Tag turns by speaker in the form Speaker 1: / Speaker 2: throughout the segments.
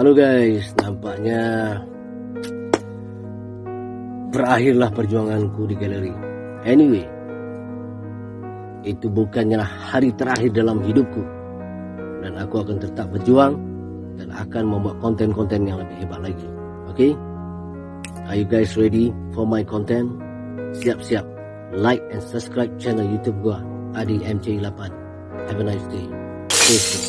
Speaker 1: Halo guys, nampaknya berakhirlah perjuanganku di galeri. Anyway, itu bukannya hari terakhir dalam hidupku, dan aku akan tetap berjuang dan akan membuat konten-konten yang lebih hebat lagi. Okay? Are you guys ready for my content? Siap-siap, like and subscribe channel YouTube gua Adi MC8. Have a nice day. Stay safe.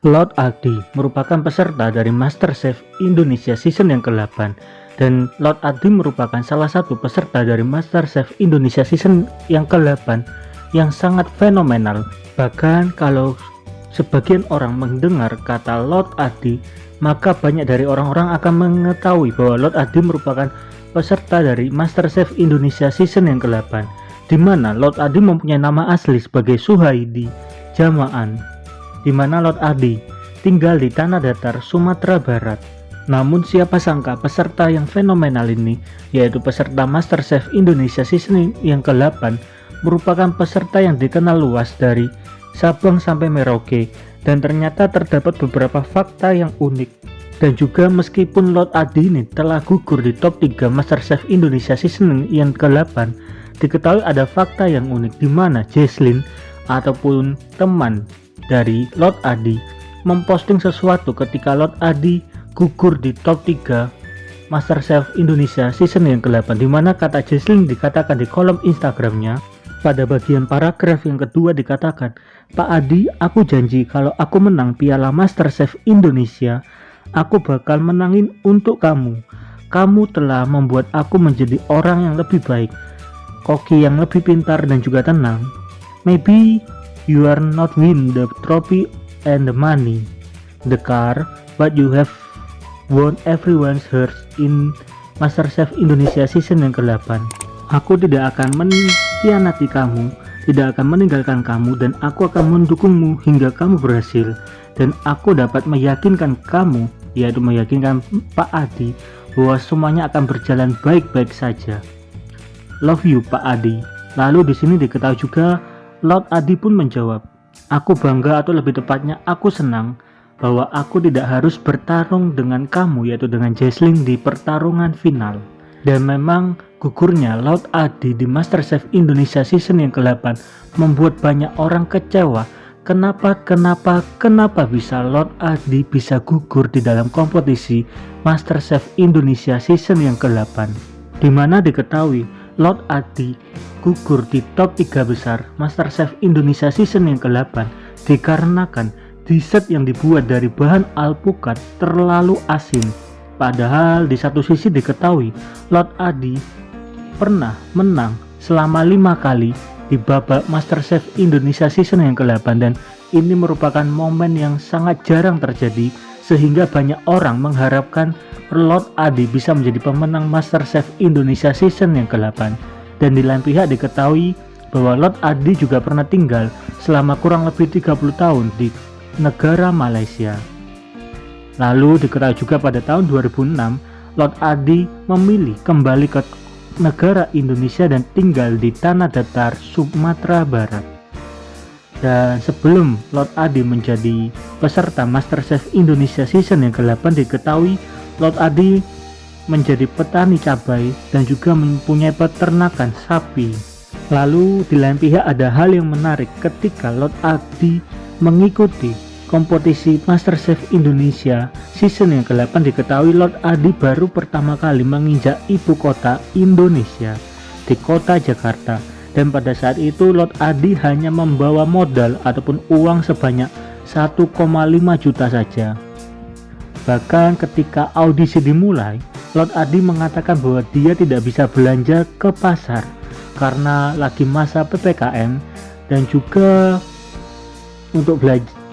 Speaker 2: Lord Adi merupakan peserta dari MasterChef Indonesia season yang ke-8, dan Lord Adi merupakan salah satu peserta dari MasterChef Indonesia season yang ke-8 yang sangat fenomenal. Bahkan kalau sebagian orang mendengar kata Lord Adi, maka banyak dari orang-orang akan mengetahui bahwa Lord Adi merupakan peserta dari MasterChef Indonesia season yang ke-8, di mana Lord Adi mempunyai nama asli sebagai Suhaidi Jamaan, di mana Lord Adi tinggal di Tanah Datar, Sumatera Barat. Namun siapa sangka peserta yang fenomenal ini, yaitu peserta MasterChef Indonesia season yang ke-8, merupakan peserta yang dikenal luas dari Sabang sampai Merauke, dan ternyata terdapat beberapa fakta yang unik. Dan juga meskipun Lord Adi ini telah gugur di top 3 MasterChef Indonesia season yang ke-8, diketahui ada fakta yang unik di mana Jesslyn ataupun teman dari Lord Adi memposting sesuatu ketika Lord Adi gugur di top 3 MasterChef Indonesia season yang ke-8, di mana kata Jesslyn dikatakan di kolom Instagramnya. Pada bagian paragraf yang kedua dikatakan, "Pak Adi, aku janji kalau aku menang piala MasterChef Indonesia, aku bakal menangin untuk kamu. Kamu telah membuat aku menjadi orang yang lebih baik, koki yang lebih pintar dan juga tenang. Maybe you are not win the trophy and the money, the car, but you have won everyone's heart in MasterChef Indonesia season yang ke-8. Aku tidak akan mengkhianati kamu, tidak akan meninggalkan kamu, dan aku akan mendukungmu hingga kamu berhasil. Dan aku dapat meyakinkan kamu, yaitu meyakinkan Pak Adi, bahwa semuanya akan berjalan baik-baik saja. Love you Pak Adi." Lalu di sini diketahui juga Lord Adi pun menjawab, "Aku bangga, atau lebih tepatnya aku senang bahwa aku tidak harus bertarung dengan kamu, yaitu dengan Jesslyn, di pertarungan final." Dan memang gugurnya Lord Adi di MasterChef Indonesia season yang ke-8 membuat banyak orang kecewa. Kenapa bisa Lord Adi bisa gugur di dalam kompetisi MasterChef Indonesia season yang ke-8, di mana diketahui Lord Adi gugur di top 3 besar MasterChef Indonesia season yang ke-8 dikarenakan dessert yang dibuat dari bahan alpukat terlalu asin. Padahal di satu sisi diketahui Lord Adi pernah menang selama 5 kali di babak MasterChef Indonesia season yang ke-8, dan ini merupakan momen yang sangat jarang terjadi, sehingga banyak orang mengharapkan Lord Adi bisa menjadi pemenang MasterChef Indonesia season yang ke-8. Dan di lain pihak diketahui bahwa Lord Adi juga pernah tinggal selama kurang lebih 30 tahun di negara Malaysia. Lalu diketahui juga pada tahun 2006 Lord Adi memilih kembali ke negara Indonesia dan tinggal di Tanah Datar, Sumatera Barat. Dan sebelum Lord Adi menjadi peserta MasterChef Indonesia season yang ke-8, diketahui Lord Adi menjadi petani cabai dan juga mempunyai peternakan sapi. Lalu di lain pihak ada hal yang menarik ketika Lord Adi mengikuti kompetisi MasterChef Indonesia season yang ke-8. Diketahui Lord Adi baru pertama kali menginjak ibu kota Indonesia di kota Jakarta, dan pada saat itu Lord Adi hanya membawa modal ataupun uang sebanyak 1,5 juta saja. Bahkan ketika audisi dimulai, Lord Adi mengatakan bahwa dia tidak bisa belanja ke pasar karena lagi masa PPKM, dan juga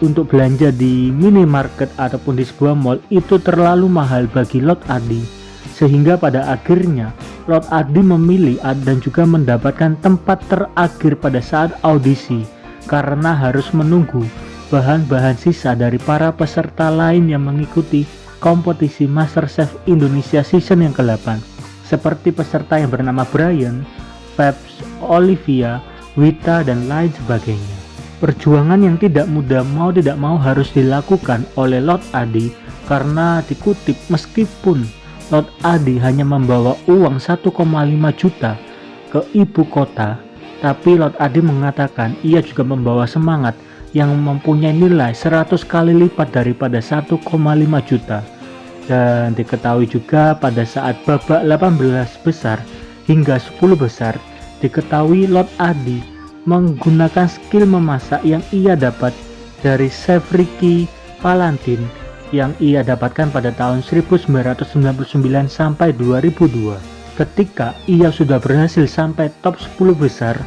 Speaker 2: untuk belanja di minimarket ataupun di sebuah mall itu terlalu mahal bagi Lord Adi, sehingga pada akhirnya Lord Adi memilih dan juga mendapatkan tempat terakhir pada saat audisi karena harus menunggu bahan-bahan sisa dari para peserta lain yang mengikuti kompetisi MasterChef Indonesia season yang ke-8, seperti peserta yang bernama Brian, Febs, Olivia, Wita, dan lain sebagainya. Perjuangan yang tidak mudah mau tidak mau harus dilakukan oleh Lord Adi karena dikutip meskipun Lord Adi hanya membawa uang 1,5 juta ke ibu kota, tapi Lord Adi mengatakan ia juga membawa semangat yang mempunyai nilai 100 kali lipat daripada 1,5 juta. Dan diketahui juga pada saat babak 18 besar hingga 10 besar, diketahui Lord Adi menggunakan skill memasak yang ia dapat dari Chef Ricky Valentin yang ia dapatkan pada tahun 1999 sampai 2002. Ketika ia sudah berhasil sampai top 10 besar,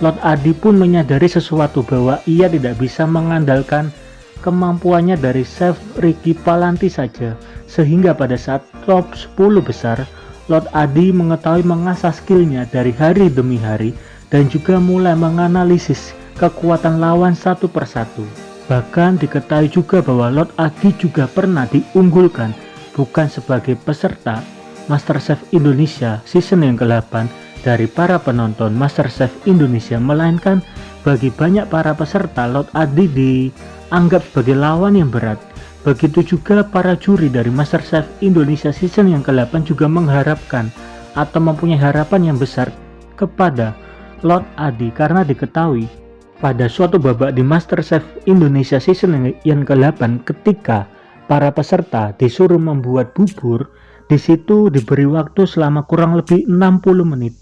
Speaker 2: Lord Adi pun menyadari sesuatu bahwa ia tidak bisa mengandalkan kemampuannya dari Chef Ricky Valentin saja, sehingga pada saat top 10 besar, Lord Adi mengetahui mengasah skillnya dari hari demi hari dan juga mulai menganalisis kekuatan lawan satu persatu. Bahkan diketahui juga bahwa Lord Adi juga pernah diunggulkan bukan sebagai peserta MasterChef Indonesia season yang ke-8 dari para penonton MasterChef Indonesia, melainkan bagi banyak para peserta Lord Adi dianggap sebagai lawan yang berat. Begitu juga para juri dari MasterChef Indonesia season yang ke-8 juga mengharapkan atau mempunyai harapan yang besar kepada Lord Adi karena diketahui pada suatu babak di MasterChef Indonesia season yang ke-8 ketika para peserta disuruh membuat bubur, di situ diberi waktu selama kurang lebih 60 menit.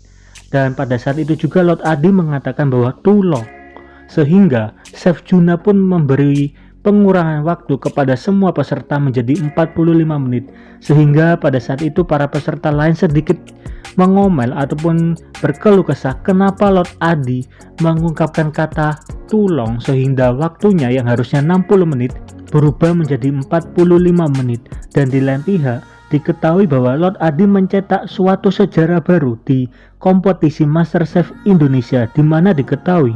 Speaker 2: Dan pada saat itu juga Lord Adi mengatakan bahwa too long, sehingga Chef Juna pun memberi pengurangan waktu kepada semua peserta menjadi 45 menit, sehingga pada saat itu para peserta lain sedikit mengomel ataupun berkeluh kesah kenapa Lord Adi mengungkapkan kata too long sehingga waktunya yang harusnya 60 menit berubah menjadi 45 menit. Dan di lain pihak diketahui bahwa Lord Adi mencetak suatu sejarah baru di kompetisi MasterChef Indonesia, di mana diketahui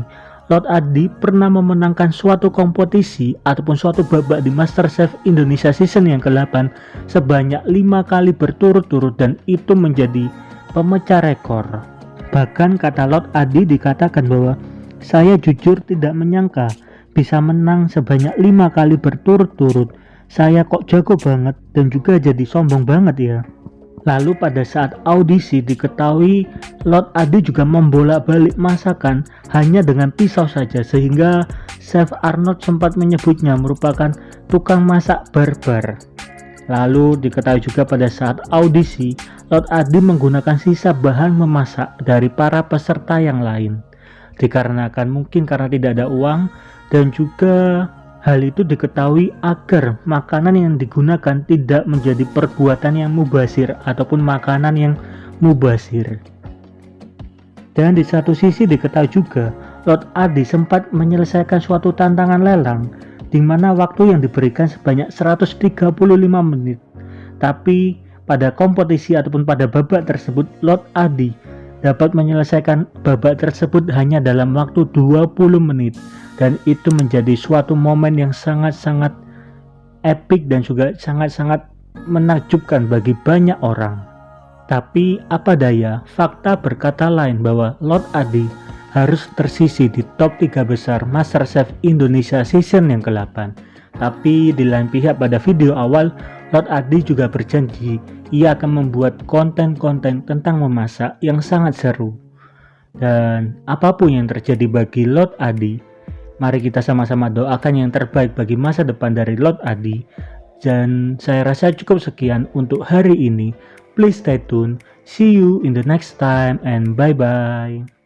Speaker 2: Lord Adi pernah memenangkan suatu kompetisi ataupun suatu babak di MasterChef Indonesia season yang ke-8 sebanyak 5 kali berturut-turut, dan itu menjadi pemecah rekor. Bahkan kata Lord Adi dikatakan bahwa saya jujur tidak menyangka bisa menang sebanyak 5 kali berturut-turut. Saya kok jago banget dan juga jadi sombong banget ya. Lalu pada saat audisi diketahui Lord Adi juga membolak-balik masakan hanya dengan pisau saja, sehingga Chef Arnold sempat menyebutnya merupakan tukang masak barbar. Lalu diketahui juga pada saat audisi Lord Adi menggunakan sisa bahan memasak dari para peserta yang lain, dikarenakan mungkin karena tidak ada uang, dan juga hal itu diketahui agar makanan yang digunakan tidak menjadi perbuatan yang mubazir ataupun makanan yang mubazir. Dan di satu sisi diketahui juga Lord Adi sempat menyelesaikan suatu tantangan lelang di mana waktu yang diberikan sebanyak 135 menit. Tapi pada kompetisi ataupun pada babak tersebut Lord Adi dapat menyelesaikan babak tersebut hanya dalam waktu 20 menit. Dan itu menjadi suatu momen yang sangat-sangat epik dan juga sangat-sangat menakjubkan bagi banyak orang. Tapi apa daya, fakta berkata lain bahwa Lord Adi harus tersisi di top 3 besar MasterChef Indonesia season yang ke-8. Tapi di lain pihak pada video awal Lord Adi juga berjanji ia akan membuat konten-konten tentang memasak yang sangat seru. Dan apapun yang terjadi bagi Lord Adi, mari kita sama-sama doakan yang terbaik bagi masa depan dari Lord Adi. Dan saya rasa cukup sekian untuk hari ini. Please stay tuned. See you in the next time and bye-bye.